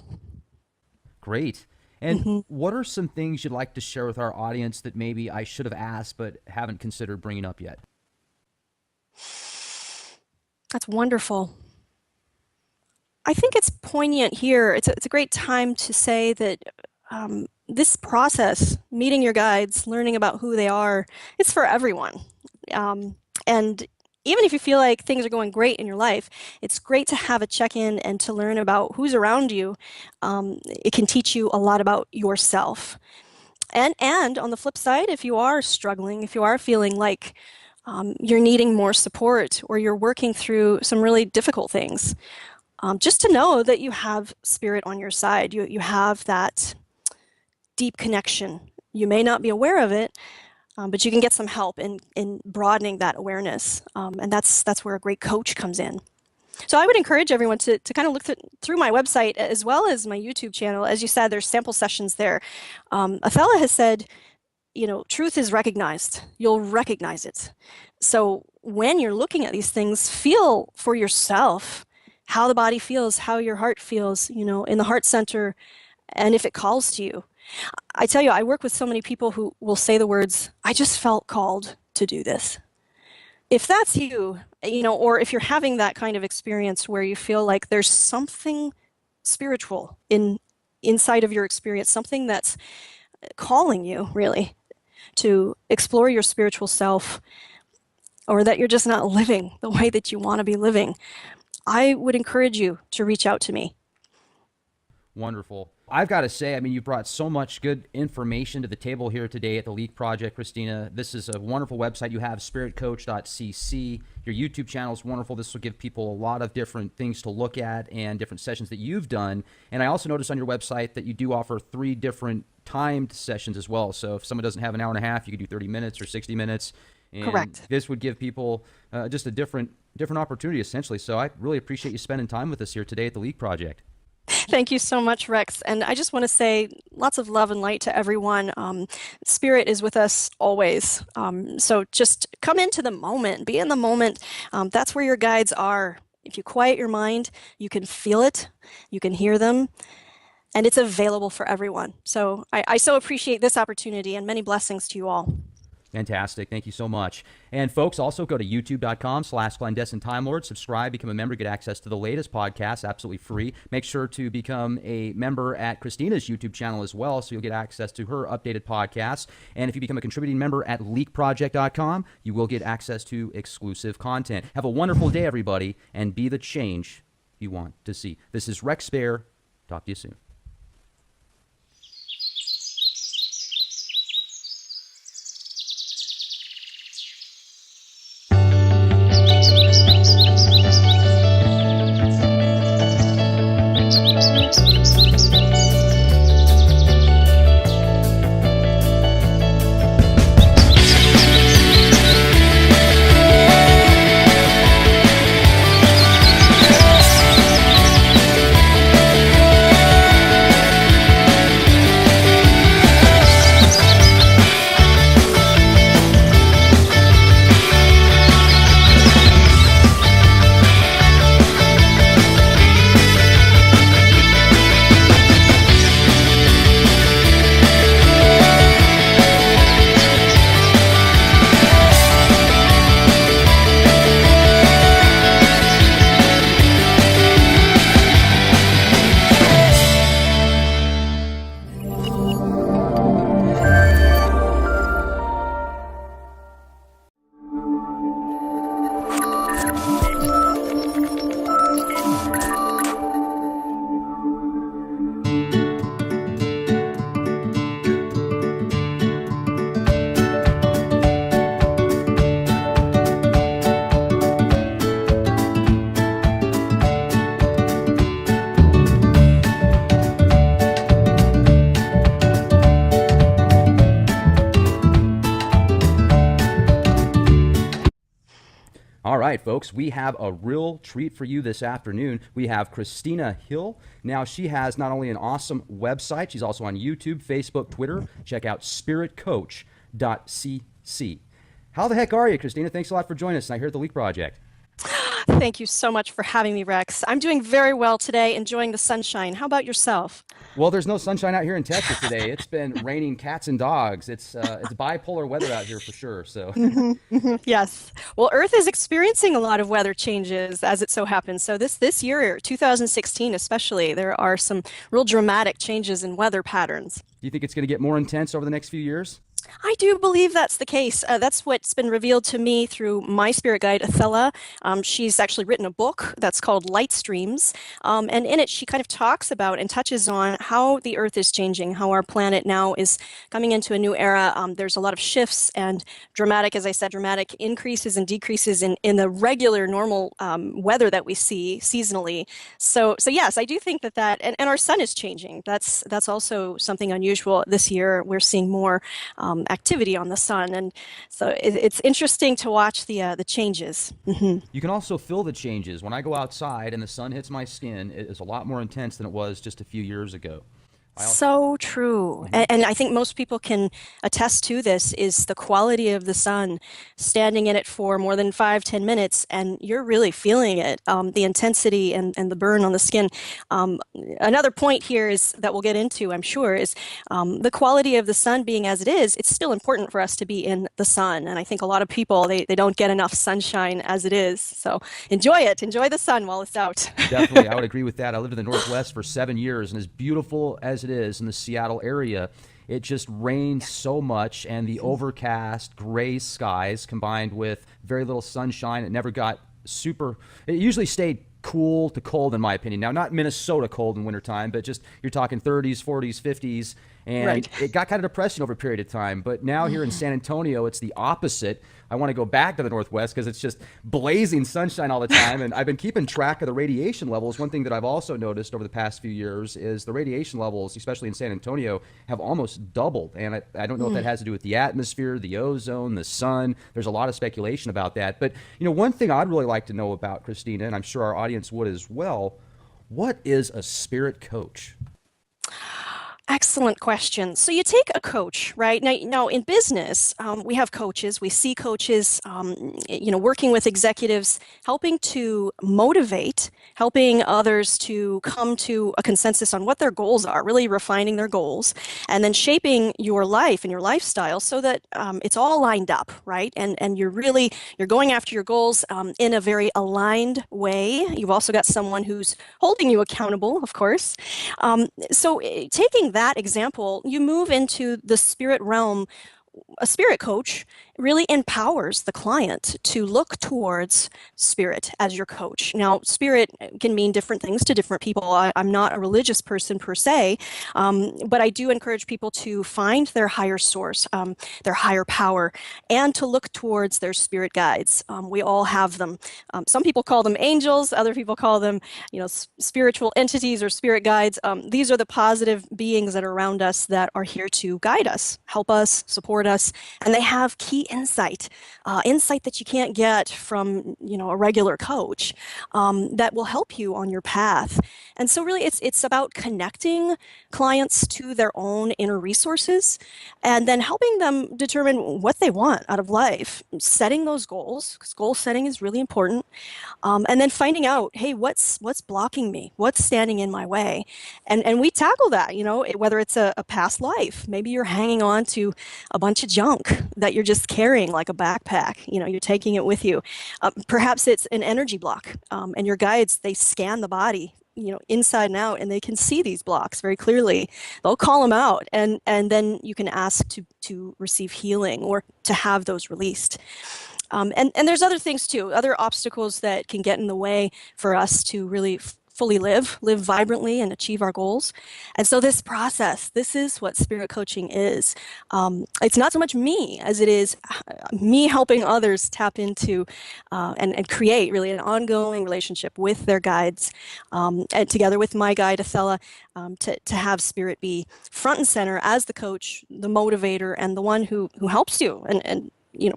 Great. And what are some things you'd like to share with our audience that maybe I should have asked but haven't considered bringing up yet? That's wonderful. I think it's poignant here. It's a great time to say that this process, meeting your guides, learning about who they are, it's for everyone. And even if you feel like things are going great in your life, it's great to have a check-in and to learn about who's around you. It can teach you a lot about yourself. And on the flip side, if you are struggling, if you are feeling like you're needing more support, or you're working through some really difficult things, just to know that you have spirit on your side. You have that deep connection. You may not be aware of it, but you can get some help in broadening that awareness. And that's where a great coach comes in. So I would encourage everyone to kind of look through my website as well as my YouTube channel. As you said, there's sample sessions there. Athella has said, truth is recognized. You'll recognize it. So when you're looking at these things, feel for yourself how the body feels, how your heart feels, in the heart center, and if it calls to you. I tell you, I work with so many people who will say the words, I just felt called to do this. If that's you, or if you're having that kind of experience where you feel like there's something spiritual inside of your experience, something that's calling you really to explore your spiritual self, or that you're just not living the way that you want to be living, I would encourage you to reach out to me. Wonderful. I've got to say, you brought so much good information to the table here today at the Leak Project, Christina. This is a wonderful website you have, spiritcoach.cc. Your YouTube channel is wonderful. This will give people a lot of different things to look at and different sessions that you've done. And I also noticed on your website that you do offer 3 different timed sessions as well. So if someone doesn't have an hour and a half, you could do 30 minutes or 60 minutes. And correct. This would give people just a different opportunity, essentially. So I really appreciate you spending time with us here today at the Leak Project. Thank you so much, Rex. And I just want to say lots of love and light to everyone. Spirit is with us always. So just come into the moment, be in the moment. That's where your guides are. If you quiet your mind, you can feel it, you can hear them, and it's available for everyone. So I so appreciate this opportunity, and many blessings to you all. Fantastic. Thank you so much. And folks, also go to youtube.com/clandestine time lord, subscribe, become a member, get access to the latest podcasts absolutely free. Make sure to become a member at Christina's YouTube channel as well, so you'll get access to her updated podcasts. And if you become a contributing member at leakproject.com, you will get access to exclusive content. Have a wonderful day, everybody, and be the change you want to see. This is Rex Bear. Talk to you soon. right, folks, we have a real treat for you this afternoon. We have Christina Hill. Now, she has not only an awesome website, she's also on YouTube, Facebook, Twitter. Check out spiritcoach.cc. How the heck are you, Christina? Thanks a lot for joining us tonight here at the Leak Project. Thank you so much for having me, Rex. I'm doing very well today, enjoying the sunshine. How about yourself? Well, there's no sunshine out here in Texas today. It's been raining cats and dogs. It's bipolar weather out here for sure. So, Yes. Well, Earth is experiencing a lot of weather changes as it so happens. So this year, 2016 especially, there are some real dramatic changes in weather patterns. do you think it's going to get more intense over the next few years? I do believe that's the case. That's what's been revealed to me through my spirit guide, Athella. She's actually written a book that's called Light Streams. And in it, she kind of talks about and touches on how the Earth is changing, how our planet now is coming into a new era. There's a lot of shifts and dramatic, as I said, dramatic increases and decreases in the regular, normal weather that we see seasonally. So yes, I do think and our sun is changing. That's also something unusual this year. We're seeing more activity on the sun, and so it's interesting to watch the changes. You can also feel the changes. When I go outside and the sun hits my skin, it is a lot more intense than it was just a few years ago. So true. And I think most people can attest to this is the quality of the sun, standing in it for more than 5-10 minutes, and you're really feeling it, the intensity and the burn on the skin. Another point here is that we'll get into, I'm sure, is the quality of the sun being as it is, it's still important for us to be in the sun. And I think a lot of people, they don't get enough sunshine as it is. So enjoy it. Enjoy the sun while it's out. Definitely, I would agree with that. I lived in the Northwest for 7 years, and as beautiful as it is in the Seattle area, it just rains so much, and the overcast gray skies combined with very little sunshine. It never got it usually stayed cool to cold in my opinion. Now, not Minnesota cold in wintertime, but just you're talking 30s, 40s, 50s, and Right. it got kind of depressing over a period of time. But now here in San Antonio, it's the opposite. I want to go back to the Northwest because it's just blazing sunshine all the time, and I've been keeping track of the radiation levels. One thing that I've also noticed over the past few years is the radiation levels, especially in San Antonio, have almost doubled. And I don't know if that has to do with the atmosphere, the ozone, the sun. There's a lot of speculation about that. But one thing I'd really like to know about, Christina, and I'm sure our audience would as well, what is a spirit coach? Excellent question. So you take a coach, right? Now in business, we have coaches. We see coaches, working with executives, helping to motivate, helping others to come to a consensus on what their goals are, really refining their goals, and then shaping your life and your lifestyle so that it's all lined up, right? And you're going after your goals in a very aligned way. You've also got someone who's holding you accountable, of course. So taking that example, you move into the spirit realm. A spirit coach really empowers the client to look towards spirit as your coach. Now, spirit can mean different things to different people. I'm not a religious person per se, but I do encourage people to find their higher source, their higher power, and to look towards their spirit guides. We all have them. Some people call them angels. Other people call them, spiritual entities or spirit guides. These are the positive beings that are around us that are here to guide us, help us, support us, and they have key insight that you can't get from a regular coach, that will help you on your path. And so really it's about connecting clients to their own inner resources and then helping them determine what they want out of life, setting those goals, because goal setting is really important, and then finding out, hey, what's blocking me, what's standing in my way, and we tackle that, whether it's a past life. Maybe you're hanging on to a bunch of junk that you're just carrying like a backpack. You're taking it with you. Perhaps it's an energy block, and your guides, they scan the body, inside and out, and they can see these blocks very clearly. They'll call them out, and then you can ask to receive healing or to have those released. And there's other things too, other obstacles that can get in the way for us to really fully live vibrantly and achieve our goals. And so this process, this is what spirit coaching is. It's not so much me as it is me helping others tap into and create really an ongoing relationship with their guides, and together with my guide, Athella, to have spirit be front and center as the coach, the motivator, and the one who helps you and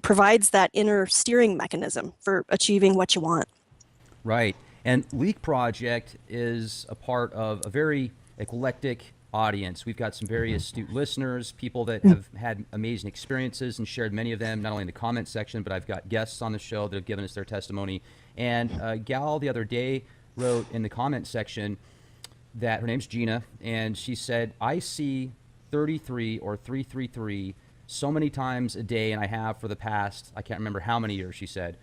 provides that inner steering mechanism for achieving what you want. Right. And Leak Project is a part of a very eclectic audience. We've got some very astute listeners, people that have had amazing experiences and shared many of them, not only in the comment section, but I've got guests on the show that have given us their testimony. And a gal the other day wrote in the comment section that her name's Gina, and she said, I see 33 or 333 so many times a day, and I have for the past, I can't remember how many years, she said.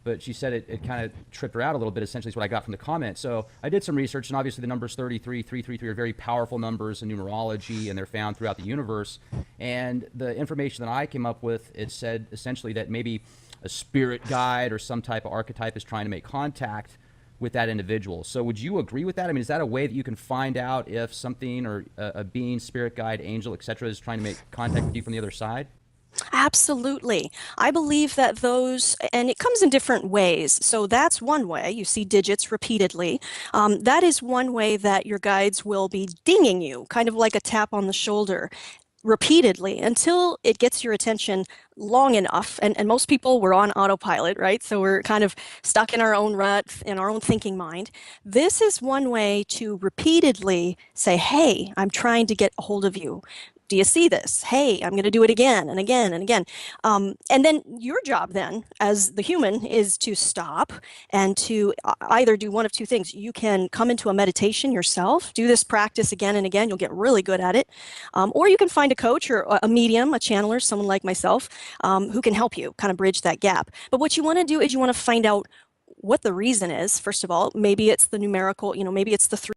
But she said it kind of tripped her out a little bit, essentially is what I got from the comment. So I did some research, and obviously the numbers 33, 333 are very powerful numbers in numerology, and they're found throughout the universe. And the information that I came up with, it said essentially that maybe a spirit guide or some type of archetype is trying to make contact with that individual. So would you agree with that? I mean, is that a way that you can find out if something or a being, spirit guide, angel, etc., is trying to make contact with you from the other side? Absolutely. I believe that those, and it comes in different ways. So that's one way. You see digits repeatedly. That is one way that your guides will be dinging you, kind of like a tap on the shoulder, repeatedly until it gets your attention long enough. And most people, we're on autopilot, right? So we're kind of stuck in our own rut, in our own thinking mind. This is one way to repeatedly say, hey, I'm trying to get a hold of you. Do you see this? Hey, I'm going to do it again and again and again. And then your job then as the human is to stop and to either do one of two things. You can come into a meditation yourself, do this practice again and again. You'll get really good at it. Or you can find a coach or a medium, a channeler, someone like myself, who can help you kind of bridge that gap. But what you want to do is you want to find out what the reason is. First of all, maybe it's the numerical, maybe it's the three